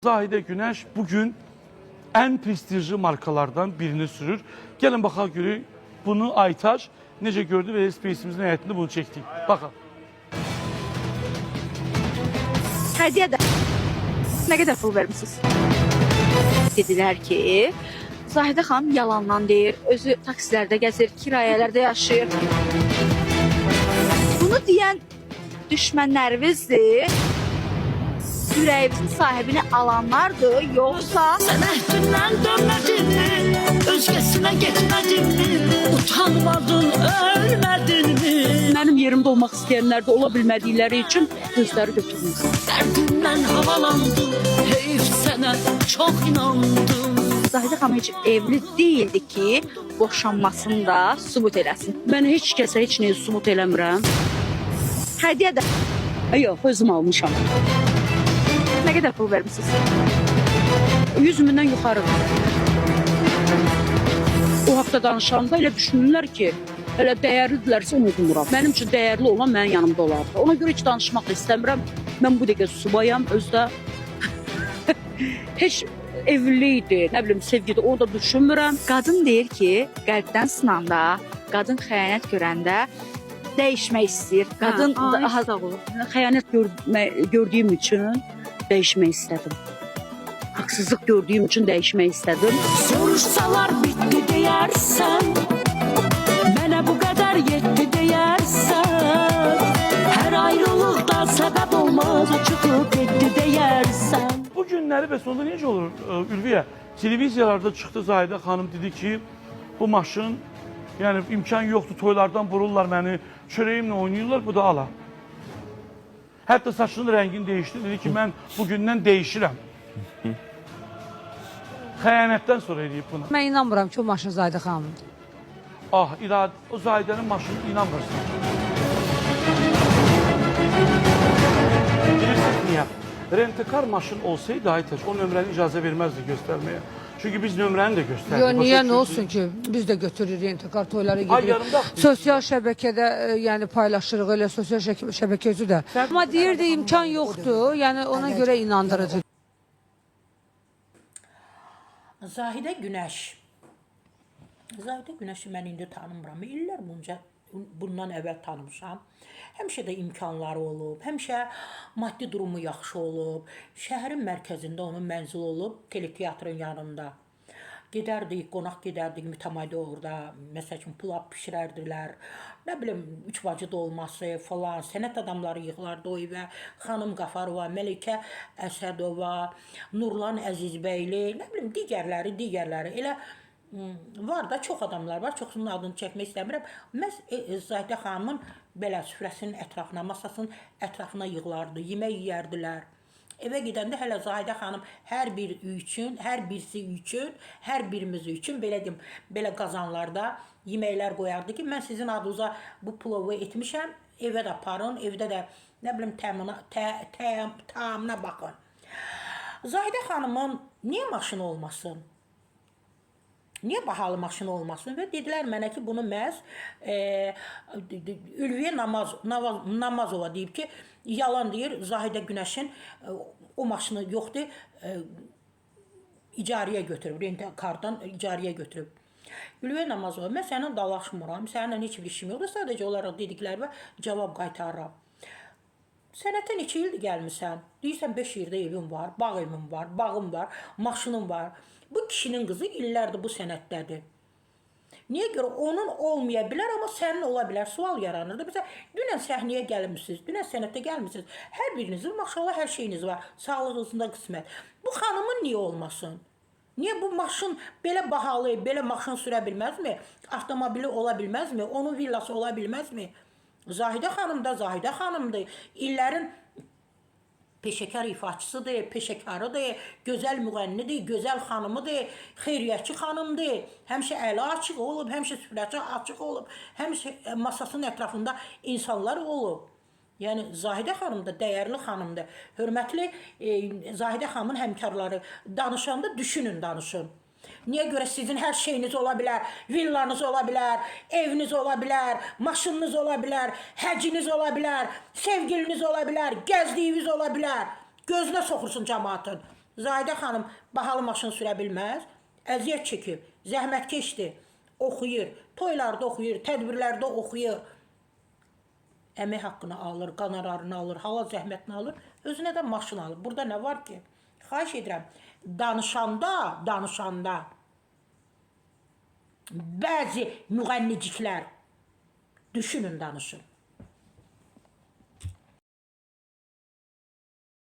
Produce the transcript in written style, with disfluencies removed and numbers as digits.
Zahide Güneş bugün en prestijli markalardan birini sürür. Gelin bakalım görün bunu Aytaç necə gördü ve Space'imizin həyətində bunu çektik. Bakın. Hediye de. Ne kadar pul vermişsiniz? Dediler ki Zahide xanım yalandan deyir, özü taksilerde gəzir, kirayələrdə yaşayır. Bunu deyən düşmənlərimizdir. Ürəyimizin sahibini alanlardır, yoxsa Sen ehdinden dönmedin mi? Özgesine gitmedin mi? Utanmadın, ölmedin mi? Mənim yerimdə olmaq istəyənlər də ola bilmədikləri üçün özləri götürmüş. Derdimden havalandım, heyif sana çok inandım. Zahide xanım heç evli değildi ki, boşanmasını da sübut eləsin. Mən heç kəsə heç nəyə sübut eləmirəm. Hediye de. Yox, özüm almışam. Ne kadar pul vermişsiniz? 100 mindən yuxarıdır. O haqda danışanda elə düşünürlər ki, elə dəyərlidirlərsə unutmuram. Mənim üçün dəyərli olan mənim yanımda olardı. Ona görə heç danışmaq da istəmirəm. Mən bu dəqiqə subayam, özdə heç evliydi, nə bilim sevgidi, onu da düşünmürəm. Qadın deyir ki, qəlbdən sınanda, qadın xəyanət görəndə dəyişmək istəyir. Qadın daha Xəyanət gördüyüm üçün dəyişmək istədim. Haqsızlıq gördüyüm üçün dəyişmək istədim. Soruşsalar bitti deyərsən, mənə bu qədər yetti deyərsən, hər ayrılıqda səbəb olmaz, çıxıb getdi deyərsən. Bu günləri ve sonunda necə olur Ülviyə? Televiziyalarda çıktı Zahide Hanım dedi ki bu maşın yani imkan yoktu, toylardan vururlar beni, çöreğimle oynuyorlar, bu da ala. Hatta saçının rengini değişti, dedi ki ben bugündən değişirəm. Xəyanətdən sonra eləyib bunu. Mən inanmıram ki, o maşın Zahide xanımdır. Ah, o Zahide'nin maşını inanmırsın. Bilirsiniz niye? Rentekar maşın olsaydı Aytaç o nömrəni icazə verməzdi göstermeye. Çünkü biz nömrəni də gösterdik. Yo, niye ne olsun ki? Biz de götürürük rentekar toylara Ay, gidiyoruz. yanımda. Sosyal şebekede yani paylaşırıq, öyle sosyal şebeke özü de. Ama deyirdi imkan yoktu, yani ona göre inandırıcı. Zahide Güneş. Zahide Güneşi mən indi tanımıram. İllər bundan əvvəl tanımışam. Həmişə də imkanları olub, həmişə maddi durumu yaxşı olub. Şəhərin mərkəzində onun mənzili olub, teleteatrın yanında. Gedərdik, qonaq gedərdik, mütəmadi orada, məsəl üçün pulab pişirərdilər. Nə bilim, üç bacı dolması falan, sənət adamları yığılardı o evə. Xanım Qafarova, Məlikə Əsədova, Nurlan Əzizbəyli, nə bilim, digərləri. Elə var da, çox adamlar var, çoxsunun adını çəkmək istəmirəm. Məhz Zahide xanımın belə süfrəsinin ətrafına, masasının ətrafına yığılardı, yemək yeyərdilər. Evə gedəndə hələ Zahide xanım hər birisi üçün, hər birimiz üçün belə qazanlarda yeməklər qoyardı ki, mən sizin adınıza bu plovu etmişəm, evə də aparın, evdə də nə bilim təamına baxın. Zahide xanımın niyə maşını olmasın? Niyə bahalı maşını olmasın? Və dedilər mənə ki, bunu məhz Ülviyə Namazova deyib ki, yalan deyir, Zahide Güneşin o maşını yoxdur, icarəyə götürüb, rentekardan icarəyə götürüb. Ülviyə Namazova, mən səninlə dalaşmıram, səninlə heç bir işim yoxdur, sadəcə olaraq dediklərimə cavab qaytarıram. Sənətə neçə ildir gəlmirsən? Deyirsən 5 yerdə evim var, bağ evim var, bağım var, maşınım var. Bu kişinin qızı illərdir bu sənətdədir. Niyə görə onun olmaya bilər, amma sənin ola bilər, sual yaranırdı. Məsələn, dünən səhnəyə gəlmişsiniz, dünən sənətə gəlmişsiniz. Hər birinizin maşallah hər şeyiniz var, sağlığınızda qismət. Bu xanımın niyə olmasın? Niyə bu maşın belə bahalı, belə maşın sürə bilməzmi? Avtomobili ola bilməzmi? Onun villası ola bilməzmi? Zahide xanım da Zahide xanımdır. İllərin peşəkar ifaçısıdır, peşəkarıdır, gözəl müğənnidir, gözəl xanımıdır, xeyriyyətçi xanımdır. Həmişə əli açıq olub, həmişə süfrəçi açıq olub, həmişə masasının ətrafında insanlar olub. Yəni Zahide xanım da dəyərli xanımdır. Hörmətli Zahide xanımın həmkarları danışanda düşünün, danışın. Niyə görə sizin hər şeyiniz ola bilər, villanız ola bilər, eviniz ola bilər, maşınınız ola bilər, həciniz ola bilər, sevgiliniz ola bilər, gəzdiyiniz ola bilər. Gözünə soxursun cəmaatın. Zahidə xanım bahalı maşın sürə bilməz. Əziyyət çəkir, zəhmətkeşdir. Oxuyur, toylarda oxuyur, tədbirlərdə oxuyur. Əmək haqqını alır, qanararını alır, hava zəhmətini alır, özünə də maşın alır. Burada nə var ki? Xahiş edirəm, danışanda bəzi müğənniciklər düşünün danışın.